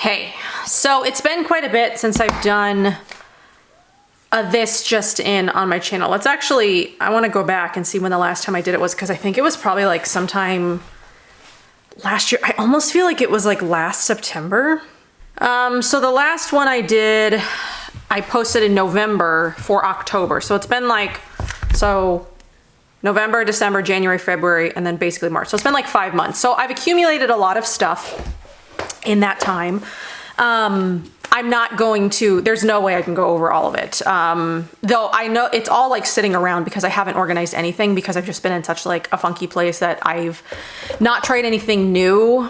Hey, so it's been quite a bit since I've done this just in on my channel. Let's actually, I want to go back and see when the last time I did it was, because I think it was probably like sometime last year. I almost feel like it was like last September. So the last one I did, I posted in November for October. So it's been like, so November, December, January, February, and then basically March. So it's been like 5 months. So I've accumulated a lot of stuff in that time. I'm not going to, there's no way I can go over all of it. Though I know it's all like sitting around because I haven't organized anything because I've just been in such like a funky place that I've not tried anything new,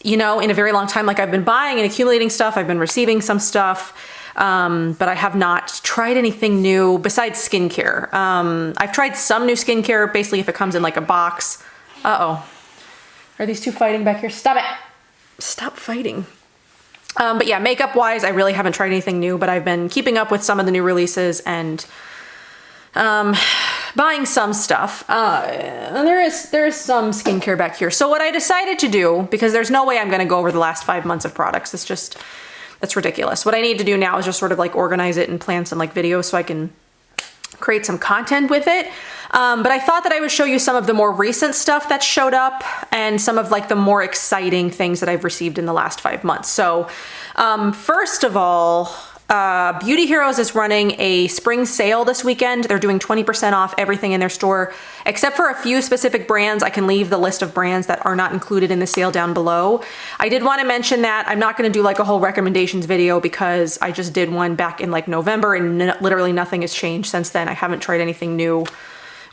you know, in a very long time. Like I've been buying and accumulating stuff. I've been receiving some stuff, but I have not tried anything new besides skincare. I've tried some new skincare, basically if it comes in like a box. Uh-oh. Are these two fighting back here? Stop it. Stop fighting. But yeah, makeup wise, I really haven't tried anything new, but I've been keeping up with some of the new releases and buying some stuff. And there is some skincare back here. So what I decided to do, because there's no way I'm going to go over the last 5 months of products. It's just, that's ridiculous. What I need to do now is just sort of like organize it and plan some like videos so I can create some content with it. But I thought that I would show you some of the more recent stuff that showed up and some of like the more exciting things that I've received in the last 5 months. So first of all, Beauty Heroes is running a spring sale this weekend. They're doing 20% off everything in their store, except for a few specific brands. I can leave the list of brands that are not included in the sale down below. I did want to mention that I'm not going to do like a whole recommendations video because I just did one back in like November and literally nothing has changed since then. I haven't tried anything new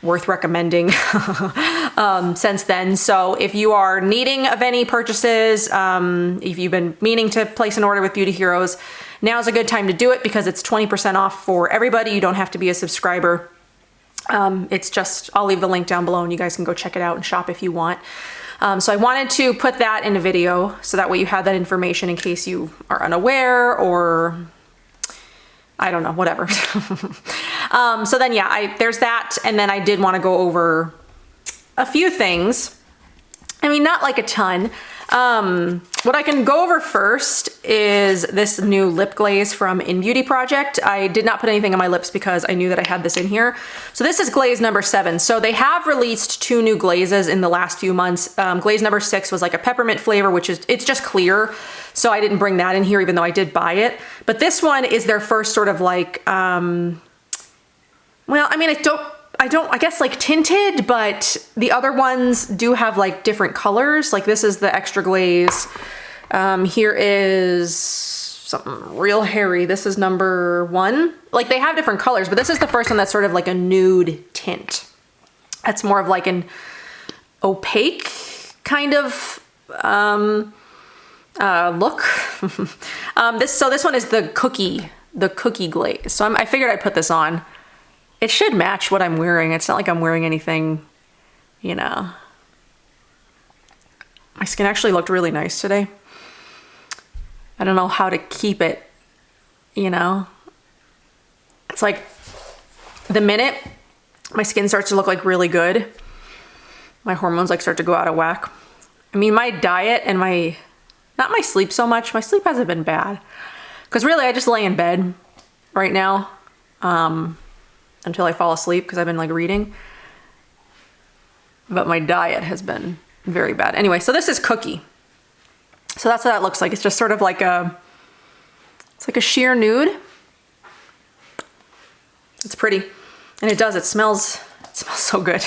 worth recommending since then. So if you are needing of any purchases, if you've been meaning to place an order with Beauty Heroes, now's a good time to do it because it's 20% off for everybody. You don't have to be a subscriber. It's just, I'll leave the link down below and you guys can go check it out and shop if you want. So I wanted to put that in a video so that way you have that information in case you are unaware or I don't know, whatever. So then, yeah, there's that. And then I did want to go over a few things. I mean, not like a ton. What I can go over first is this new lip glaze from In Beauty Project. I did not put anything on my lips because I knew that I had this in here. So this is glaze number 7. So they have released 2 new glazes in the last few months. Glaze number 6 was like a peppermint flavor, which is, it's just clear. So I didn't bring that in here even though I did buy it. But this one is their first sort of like, well, I mean, I guess like tinted, but the other ones do have like different colors. Like this is the extra glaze. Here is something real hairy. This is number 1. Like they have different colors, but this is the first one that's sort of like a nude tint. That's more of like an opaque kind of look. This one is the cookie glaze. So I figured I'd put this on. It should match what I'm wearing. It's not like I'm wearing anything, you know. My skin actually looked really nice today. I don't know how to keep it, you know. It's like the minute my skin starts to look like really good, my hormones like start to go out of whack. I mean, my diet and not my sleep so much. My sleep hasn't been bad. Because really, I just lay in bed right now. Until I fall asleep because I've been like reading. But my diet has been very bad. Anyway, so this is Cookie. So that's what that looks like. It's just sort of like it's like a sheer nude. It's pretty. And it smells so good.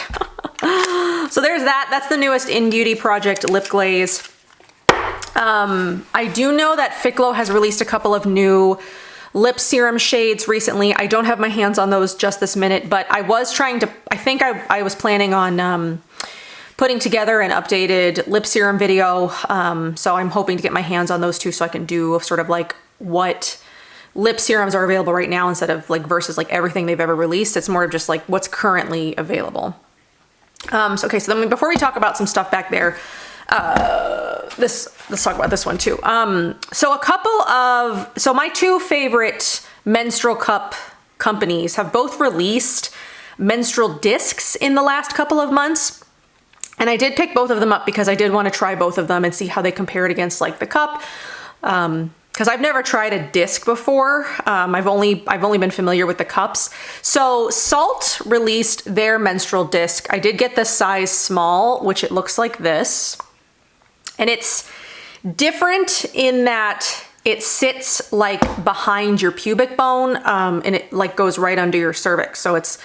So there's that. That's the newest In Beauty Project lip glaze. I do know that Ficlo has released a couple of new lip serum shades recently. I don't have my hands on those just this minute, but I was trying to, I was planning on putting together an updated lip serum video. So I'm hoping to get my hands on those 2 so I can do sort of like what lip serums are available right now instead of like versus like everything they've ever released. It's more of just like what's currently available. Okay, so then before we talk about some stuff back there, let's talk about this one too. So my 2 favorite menstrual cup companies have both released menstrual discs in the last couple of months. And I did pick both of them up because I did want to try both of them and see how they compared against like the cup. because I've never tried a disc before. I've only been familiar with the cups. So Salt released their menstrual disc. I did get the size small, which it looks like this. And it's different in that it sits like behind your pubic bone, and it like goes right under your cervix. So it's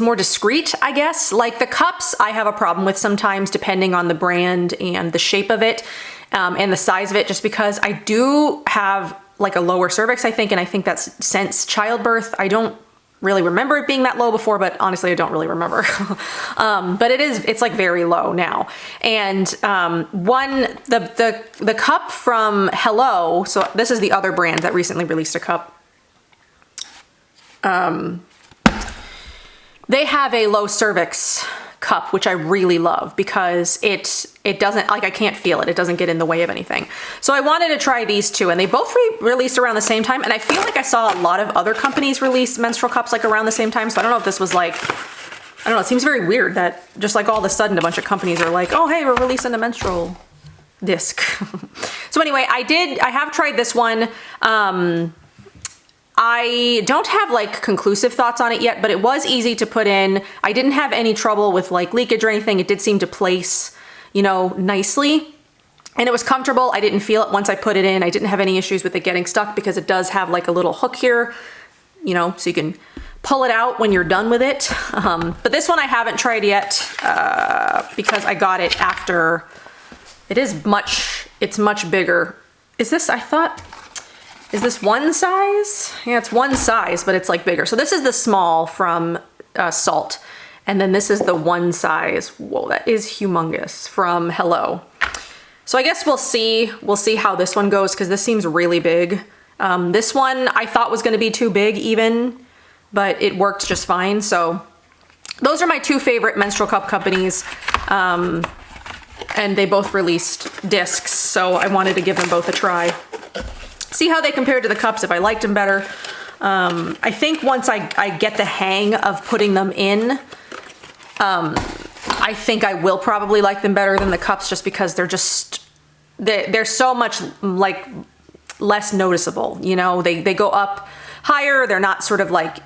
more discreet, I guess. Like the cups I have a problem with sometimes depending on the brand and the shape of it, and the size of it, just because I do have like a lower cervix, I think, and I think that's since childbirth. I don't really remember it being that low before, but honestly, I don't really remember. But it's like very low now. And the cup from Hello, so this is the other brand that recently released a cup. They have a low cervix cup, which I really love because it doesn't, like, I can't feel it. It doesn't get in the way of anything. So I wanted to try these two, and they both released around the same time. And I feel like I saw a lot of other companies release menstrual cups like around the same time. So I don't know if this was like, I don't know. It seems very weird that just like all of a sudden a bunch of companies are like, oh, hey, we're releasing a menstrual disc. So anyway, I have tried this one. I don't have like conclusive thoughts on it yet, but it was easy to put in. I didn't have any trouble with like leakage or anything. It did seem to place, you know, nicely, and it was comfortable. I didn't feel it once I put it in. I didn't have any issues with it getting stuck because it does have like a little hook here, you know, so you can pull it out when you're done with it. But this one I haven't tried yet because I got it after. It's much bigger. Is this one size? Yeah, it's one size, but it's like bigger. So this is the small from Salt. And then this is the one size. Whoa, that is humongous, from Hello. So I guess we'll see how this one goes, because this seems really big. This one I thought was gonna be too big even, but it worked just fine. So those are my two favorite menstrual cup companies. And they both released discs, so I wanted to give them both a try. See how they compared to the cups, if I liked them better. I think once I get the hang of putting them in, I think I will probably like them better than the cups, just because they're so much like less noticeable. You know, they go up higher. They're not sort of like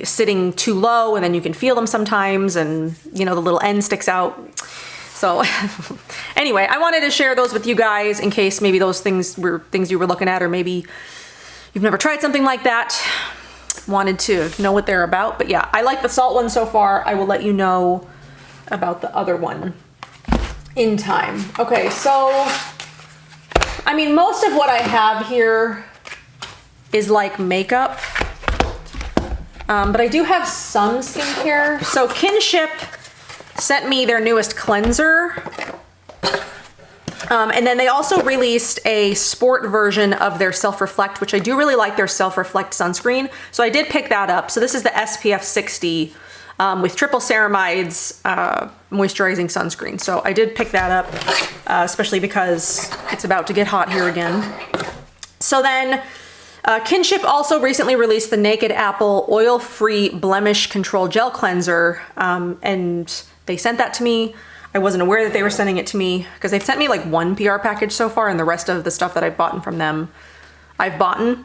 sitting too low, and then you can feel them sometimes, and you know, the little end sticks out. So anyway, I wanted to share those with you guys in case maybe those things were things you were looking at, or maybe you've never tried something like that, wanted to know what they're about. But yeah, I like the Salt one so far. I will let you know about the other one in time. Okay, so I mean, most of what I have here is like makeup, but I do have some skincare. So Kinship sent me their newest cleanser. And then they also released a sport version of their Self-Reflect, which I do really like their Self-Reflect sunscreen. So I did pick that up. So this is the SPF 60 with triple ceramides moisturizing sunscreen. So I did pick that up, especially because it's about to get hot here again. So then Kinship also recently released the Naked Apple Oil-Free Blemish Control Gel Cleanser, and they sent that to me. I wasn't aware that they were sending it to me, because they've sent me like one PR package so far, and the rest of the stuff that I've bought from them, I've bought.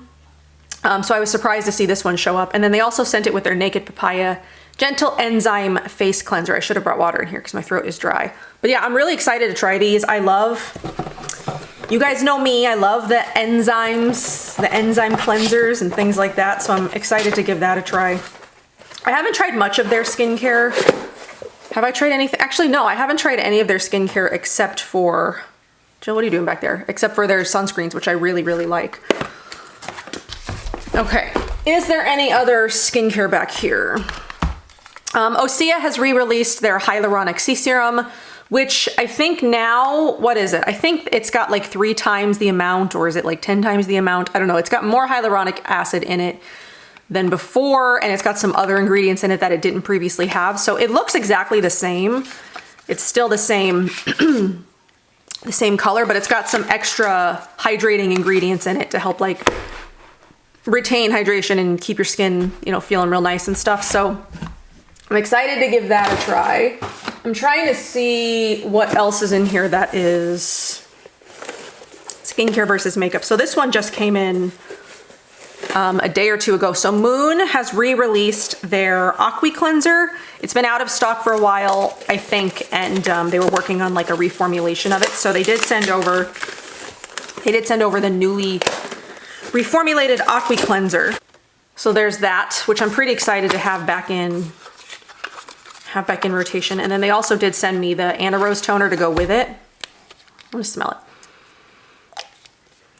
So I was surprised to see this one show up. And then they also sent it with their Naked Papaya Gentle Enzyme Face Cleanser. I should have brought water in here because my throat is dry. But yeah, I'm really excited to try these. You guys know me, I love the enzymes, the enzyme cleansers and things like that. So I'm excited to give that a try. I haven't tried much of their skincare. Have I tried anything? Actually, no, I haven't tried any of their skincare except for, Jill, what are you doing back there? Except for their sunscreens, which I really, really like. Okay, is there any other skincare back here? OSEA has re-released their Hyaluronic Sea Serum, which I think now, what is it? I think it's got like 3 times the amount, or is it like 10 times the amount? I don't know. It's got more hyaluronic acid in it than before, and it's got some other ingredients in it that it didn't previously have. So it looks exactly the same. It's still the same, the same color, but it's got some extra hydrating ingredients in it to help like retain hydration and keep your skin, you know, feeling real nice and stuff. So I'm excited to give that a try. I'm trying to see what else is in here that is skincare versus makeup. So this one just came in a day or two ago. So Moon has re-released their Aqua Cleanser. It's been out of stock for a while, I think, and they were working on like a reformulation of it. So they did send over the newly reformulated Aqua Cleanser. So there's that, which I'm pretty excited to have back in rotation. And then they also did send me the Anna Rose toner to go with it. I'm gonna smell it.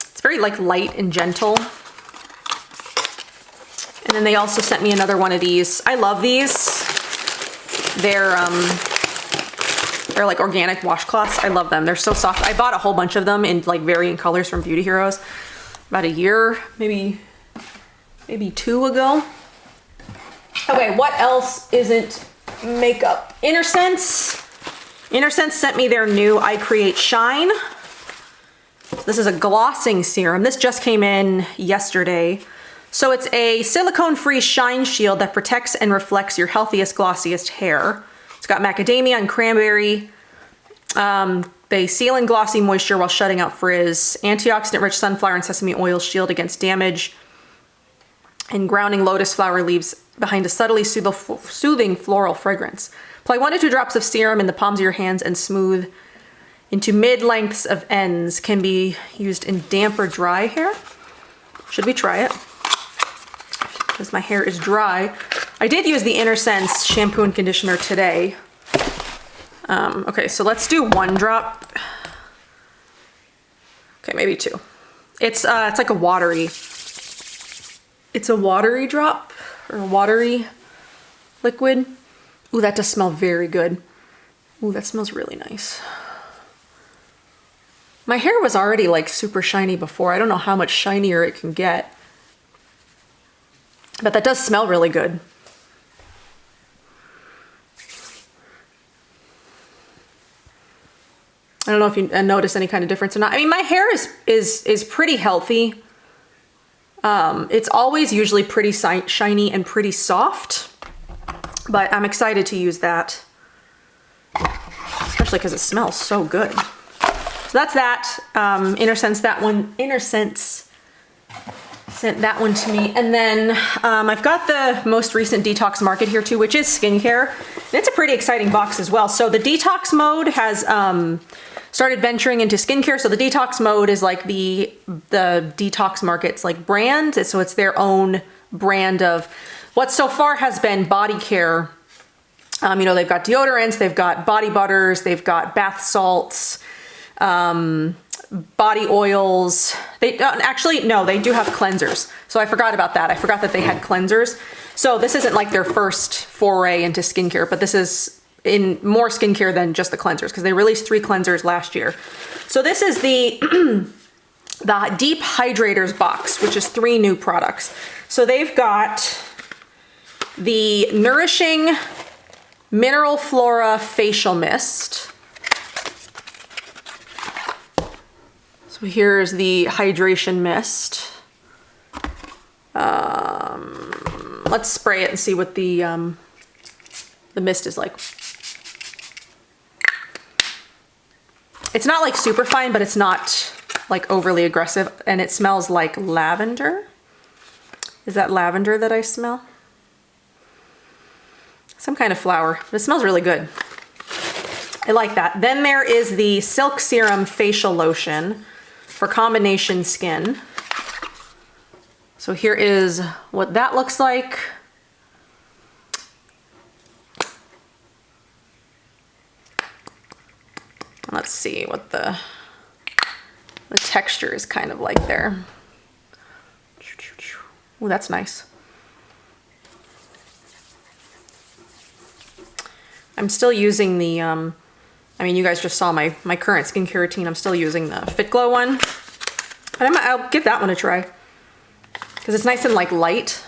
It's very like light and gentle. And then they also sent me another one of these. I love these. They're like organic washcloths. I love them. They're so soft. I bought a whole bunch of them in like varying colors from Beauty Heroes about a year, maybe 2 ago. Okay, what else isn't makeup? Intersense. Intersense sent me their new I Create Shine. This is a glossing serum. This just came in yesterday. So it's a silicone-free shine shield that protects and reflects your healthiest, glossiest hair. It's got macadamia and cranberry. They seal in glossy moisture while shutting out frizz. Antioxidant-rich sunflower and sesame oil shield against damage. And grounding lotus flower leaves behind a subtly soothing floral fragrance. Apply 1 to 2 drops of serum in the palms of your hands and smooth into mid-lengths of ends. Can be used in damp or dry hair. Should we try it? Because my hair is dry. I did use the Intersense shampoo and conditioner today. Okay, so let's do 1 drop. Okay, maybe 2. It's like a watery. It's a watery drop or a watery liquid. Ooh, that does smell very good. Ooh, that smells really nice. My hair was already like super shiny before. I don't know how much shinier it can get. But that does smell really good. I don't know if you notice any kind of difference or not. I mean, my hair is pretty healthy. It's always usually pretty shiny and pretty soft, but I'm excited to use that, especially because it smells so good. So that's that. Intersense sent that one to me. And then I've got the most recent Detox Market here too, which is skincare. And it's a pretty exciting box as well. So the Detox Mode has started venturing into skincare. So the Detox Mode is like the Detox Market's like brand. So it's their own brand of what so far has been body care. You know, they've got deodorants, they've got body butters, they've got bath salts, body oils. They actually, no, they do have cleansers. So I forgot about that. I forgot that they had cleansers. So this isn't like their first foray into skincare, but this is in more skincare than just the cleansers because they released 3 cleansers last year. So this is the the Deep Hydrators box, which is 3 new products. So they've got the Nourishing Mineral Flora Facial Mist. So here's the hydration mist. Let's spray it and see what the mist is like. It's not like super fine, but it's not like overly aggressive, and it smells like lavender. Is that lavender that I smell? Some kind of flower. It smells really good. I like that. Then there is the Silk Serum Facial Lotion for combination skin. So here is what that looks like. Let's see what the texture is kind of like there. Ooh, that's nice. I'm still using the, I mean, you guys just saw my current skincare routine. I'm still using the Fit Glow one. But I'll give that one a try because it's nice and like light.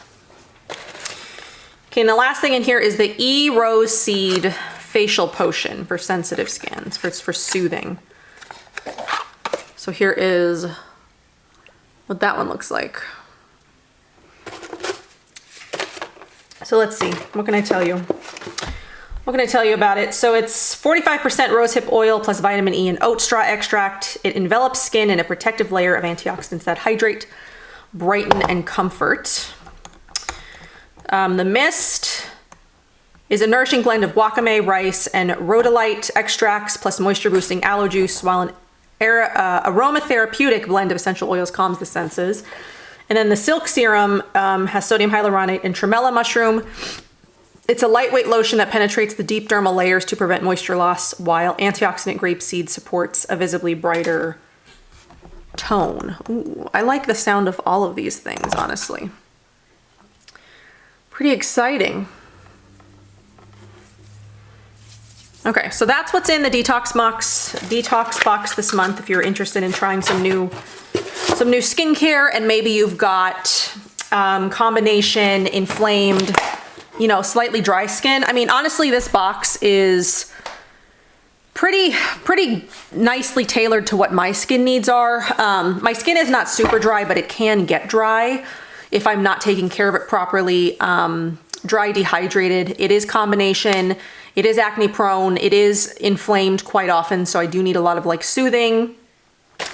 Okay, and the last thing in here is the Rose Seed Facial Potion for sensitive skins, for soothing. So here is what that one looks like. So let's see, what can I tell you? What can I tell you about it? So it's 45% rosehip oil plus vitamin E and oat straw extract. It envelops skin in a protective layer of antioxidants that hydrate, brighten, and comfort. The mist is a nourishing blend of wakame, rice, and rhodolite extracts plus moisture boosting aloe juice, while an aromatherapeutic blend of essential oils calms the senses. And then the silk serum has sodium hyaluronate and tremella mushroom. It's a lightweight lotion that penetrates the deep dermal layers to prevent moisture loss, while antioxidant grapeseed supports a visibly brighter tone. Ooh, I like the sound of all of these things, honestly. Pretty exciting. Okay, so that's what's in the detox box this month. If you're interested in trying some new skincare, and maybe you've got combination inflamed, you know, slightly dry skin. I mean, honestly, this box is pretty nicely tailored to what my skin needs are. My skin is not super dry, but it can get dry if I'm not taking care of it properly. Dry, dehydrated. It is combination. It is acne prone. It is inflamed quite often, so I do need a lot of like soothing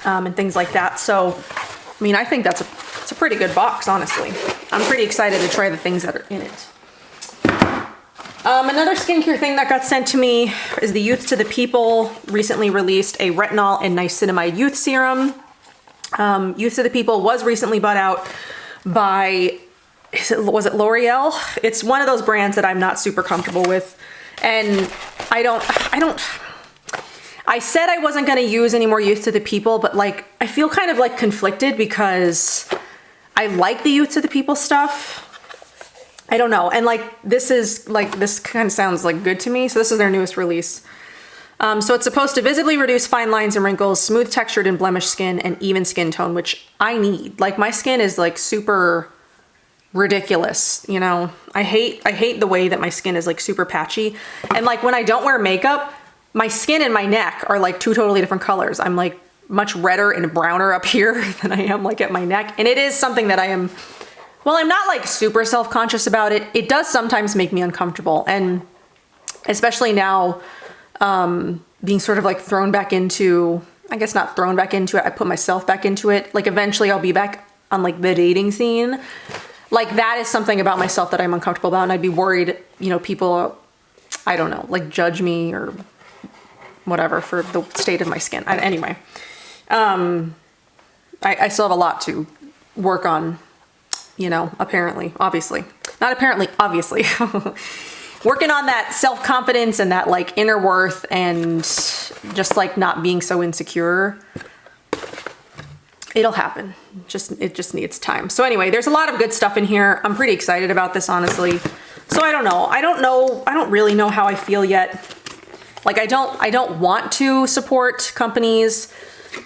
and things like that. So, I mean, I think it's a pretty good box, honestly. I'm pretty excited to try the things that are in it. Another skincare thing that got sent to me is the Youth to the People recently released a retinol and niacinamide youth serum. Youth to the People was recently bought out by, was it L'Oreal? It's one of those brands that I'm not super comfortable with. And I said I wasn't going to use any more Youth to the People, but like, I feel kind of like conflicted because I like the Youth to the People stuff. I don't know. And like, this kind of sounds like good to me. So this is their newest release. So it's supposed to visibly reduce fine lines and wrinkles, smooth textured and blemished skin, and even skin tone, which I need. Like, my skin is like super ridiculous, you know. I hate the way that my skin is like super patchy. And like, when I don't wear makeup, my skin and my neck are like two totally different colors. I'm like much redder and browner up here than I am like at my neck. And it is something that I'm not like super self-conscious about it. It does sometimes make me uncomfortable. And especially now, being sort of like thrown back into, I guess not thrown back into it, I put myself back into it. Like, eventually I'll be back on like the dating scene. Like, that is something about myself that I'm uncomfortable about. And I'd be worried, you know, people, I don't know, like judge me or whatever for the state of my skin. Anyway, I still have a lot to work on, you know, apparently, obviously. Not apparently, obviously. Working on that self-confidence and that like inner worth, and just like not being so insecure. It'll happen. It just needs time. So anyway, there's a lot of good stuff in here. I'm pretty excited about this, honestly. So I don't know. I don't really know how I feel yet. Like, I don't want to support companies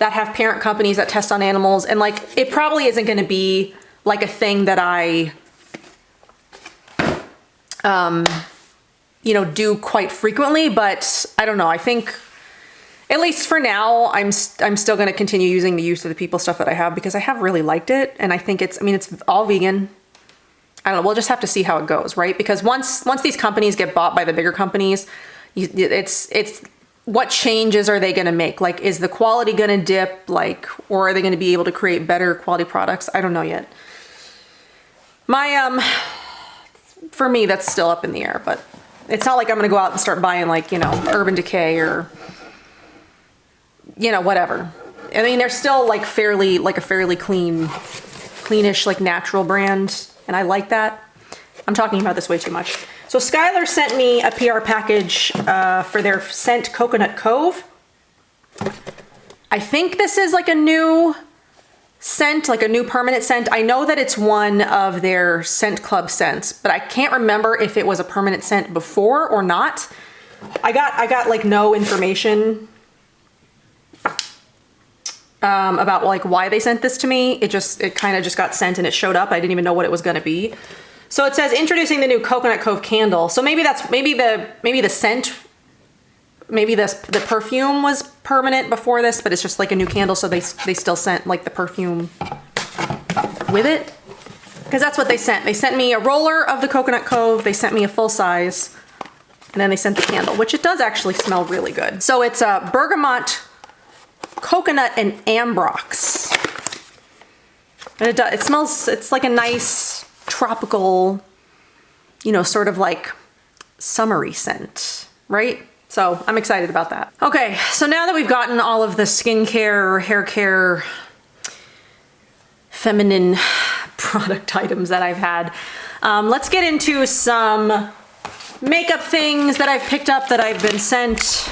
that have parent companies that test on animals. And like, it probably isn't going to be like a thing that I, you know, do quite frequently, but I don't know. I think, at least for now, I'm still going to continue using the Youth to the People stuff that I have, because I have really liked it. And I think it's all vegan. I don't know. We'll just have to see how it goes, right? Because once these companies get bought by the bigger companies, it's what changes are they going to make? Like, is the quality going to dip? Like, or are they going to be able to create better quality products? I don't know yet. For me, that's still up in the air, but it's not like I'm going to go out and start buying like, you know, Urban Decay or, you know, whatever. I mean, they're still like a fairly cleanish, like natural brand. And I like that. I'm talking about this way too much. So Skylar sent me a PR package for their scent Coconut Cove. I think this is like a new scent, like a new permanent scent. I know that it's one of their Scent Club scents, but I can't remember if it was a permanent scent before or not. I got like no information about like why they sent this to me. It kind of just got sent and it showed up. I didn't even know what it was going to be. So it says introducing the new Coconut Cove candle. So maybe the scent, maybe the perfume was permanent before this, but it's just like a new candle. So they still sent like the perfume with it, because that's what they sent. They sent me a roller of the Coconut Cove. They sent me a full size. And then they sent the candle, which it does actually smell really good. So it's a bergamot, coconut, and ambrox. And it smells, it's like a nice tropical, you know, sort of like summery scent, right? So I'm excited about that. Okay, so now that we've gotten all of the skincare, hair care, feminine product items that I've had, let's get into some makeup things that I've picked up that I've been sent.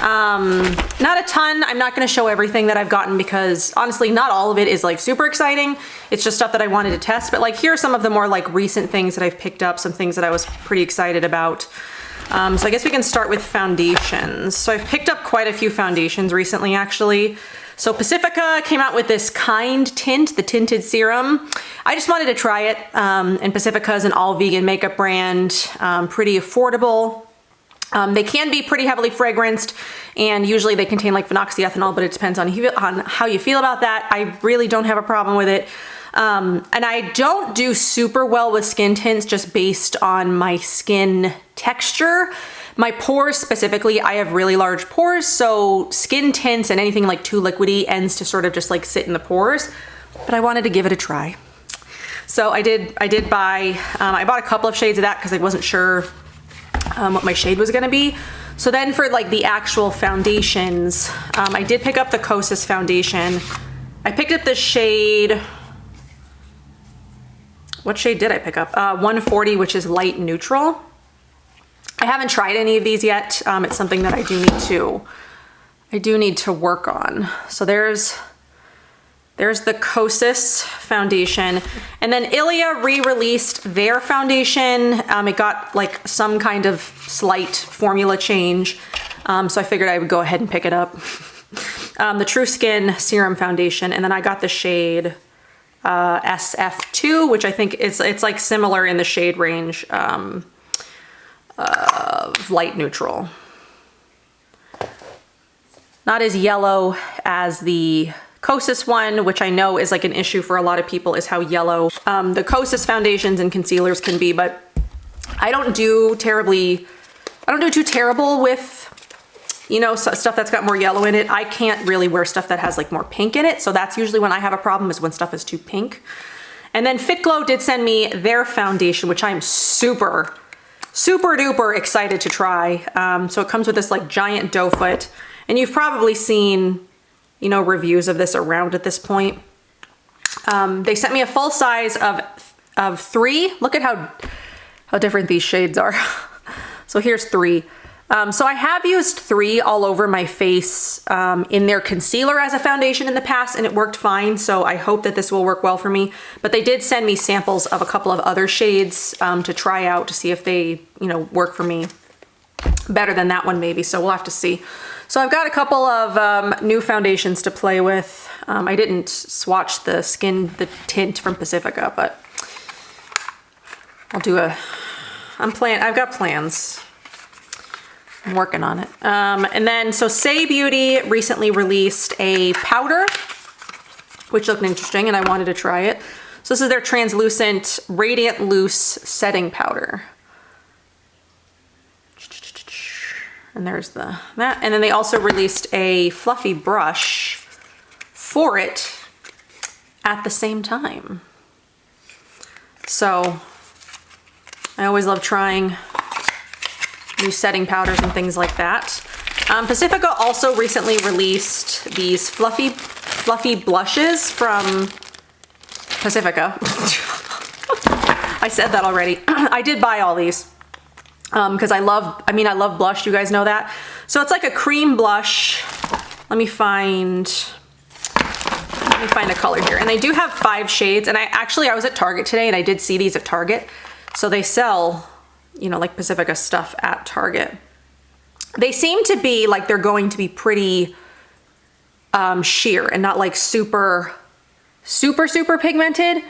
Not a ton. I'm not going to show everything that I've gotten because honestly, not all of it is like super exciting. It's just stuff that I wanted to test, but like here are some of the more like recent things that I've picked up, some things that I was pretty excited about. So I guess we can start with foundations. So I've picked up quite a few foundations recently, actually. So Pacifica came out with this Kind tint, the tinted serum. I just wanted to try it. And Pacifica is an all vegan makeup brand, pretty affordable. They can be pretty heavily fragranced, and usually they contain like phenoxyethanol, but it depends on how you feel about that. I really don't have a problem with it. And I don't do super well with skin tints just based on my skin texture. My pores specifically, I have really large pores, so skin tints and anything like too liquidy ends to sort of just like sit in the pores, but I wanted to give it a try. So I did buy, I bought a couple of shades of that because I wasn't sure what my shade was gonna be. So then for like the actual foundations, I did pick up the Kosas foundation. I picked up the shade, what shade did I pick up? 140, which is light neutral. I haven't tried any of these yet. It's something that I do need to work on. So there's the Kosas foundation. And then Ilia re-released their foundation. It got like some kind of slight formula change. So I figured I would go ahead and pick it up. The True Skin Serum Foundation. And then I got the shade SF2, which I think it's like similar in the shade range of light neutral. Not as yellow as the Kosas one, which I know is like an issue for a lot of people, is how yellow the Kosas foundations and concealers can be, but I don't do too terrible with, you know, stuff that's got more yellow in it. I can't really wear stuff that has like more pink in it, so that's usually when I have a problem, is when stuff is too pink. And then Fit Glow did send me their foundation, which I'm super duper excited to try. So it comes with this like giant doe foot, and you've probably seen, you know, reviews of this around at this point. They sent me a full size of 3. Look at how different these shades are. So here's 3. So I have used 3 all over my face in their concealer as a foundation in the past, and it worked fine. So I hope that this will work well for me. But they did send me samples of a couple of other shades to try out to see if they, you know, work for me better than that one maybe. So we'll have to see. So I've got a couple of new foundations to play with. I didn't swatch the tint from Pacifica, but I'll do I've got plans. I'm working on it. And then, so Say Beauty recently released a powder, which looked interesting and I wanted to try it. So this is their translucent Radiant Loose setting powder. And there's that. And then they also released a fluffy brush for it at the same time. So I always love trying new setting powders and things like that. Pacifica also recently released these fluffy blushes from Pacifica. I said that already. I did buy all these because I love blush, you guys know that. So it's like a cream blush. Let me find a color here. And they do have 5 shades, and I was at Target today and I did see these at Target. So they sell, you know, like Pacifica stuff at Target. They seem to be like they're going to be pretty sheer and not like super pigmented.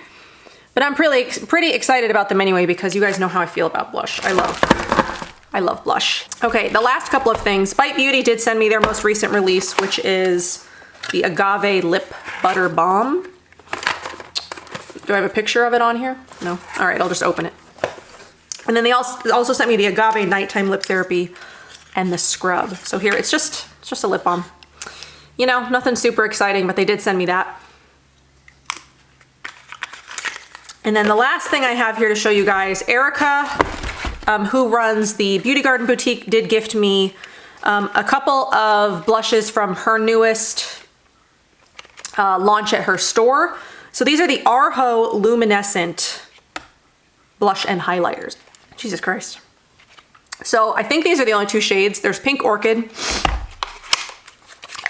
But I'm pretty excited about them anyway, because you guys know how I feel about blush. I love blush. Okay, the last couple of things. Bite Beauty did send me their most recent release, which is the Agave Lip Butter Balm. Do I have a picture of it on here? No. All right, I'll just open it. And then they also sent me the Agave Nighttime Lip Therapy and the scrub. So here, it's just a lip balm. You know, nothing super exciting, but they did send me that. And then the last thing I have here to show you guys, Erica, who runs the Beauty Garden Boutique, did gift me a couple of blushes from her newest launch at her store. So these are the Arho Luminescent blush and highlighters. Jesus Christ. So I think these are the only two shades. There's Pink Orchid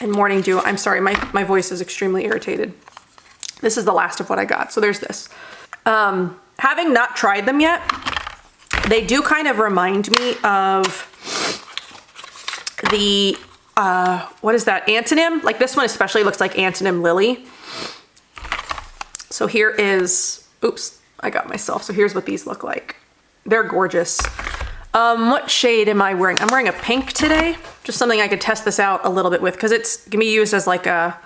and Morning Dew. I'm sorry, my voice is extremely irritated. This is the last of what I got. So there's this. Having not tried them yet, they do kind of remind me of the, what is that, Antonym? Like this one especially looks like Antonym Lily. So here is, oops, I got myself. So here's what these look like. They're gorgeous. What shade am I wearing? I'm wearing a pink today. Just something I could test this out a little bit with because it's gonna be used as like a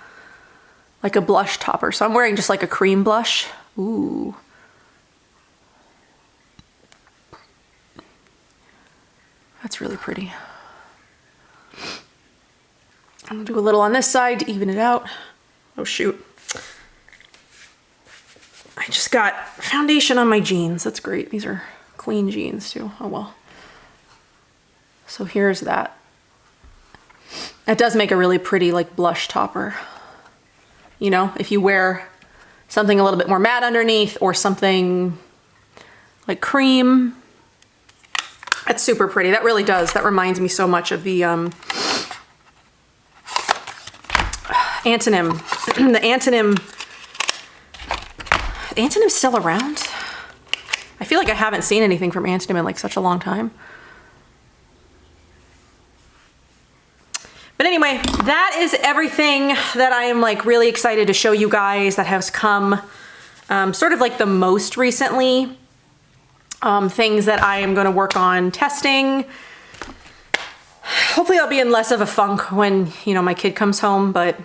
blush topper. So I'm wearing just like a cream blush. Ooh. That's really pretty. I'm gonna do a little on this side to even it out. Oh shoot. I just got foundation on my jeans. That's great. These are clean jeans too. Oh well. So here's that. That does make a really pretty like blush topper. You know, if you wear something a little bit more matte underneath or something like cream, that's super pretty. That really does. That reminds me so much of the Antonym. The Antonym's still around? I feel like I haven't seen anything from Antonym in like such a long time. But anyway, that is everything that I am like really excited to show you guys that has come sort of like the most recently. Things that I am going to work on testing. Hopefully I'll be in less of a funk when, you know, my kid comes home, but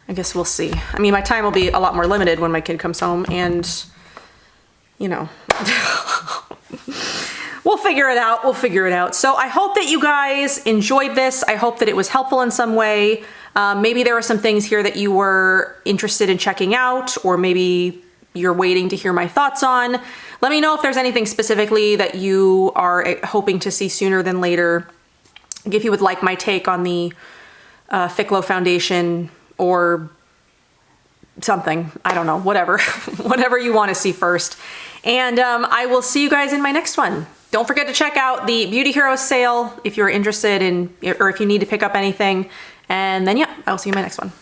I guess we'll see. I mean, my time will be a lot more limited when my kid comes home and, you know, we'll figure it out. We'll figure it out. So I hope that you guys enjoyed this. I hope that it was helpful in some way. Maybe there were some things here that you were interested in checking out, or maybe you're waiting to hear my thoughts on. Let me know if there's anything specifically that you are hoping to see sooner than later. If you would like my take on the Thick Glow foundation or something, I don't know, whatever, whatever you want to see first. And I will see you guys in my next one. Don't forget to check out the Beauty Heroes sale if you're interested in, or if you need to pick up anything. And then yeah, I'll see you in my next one.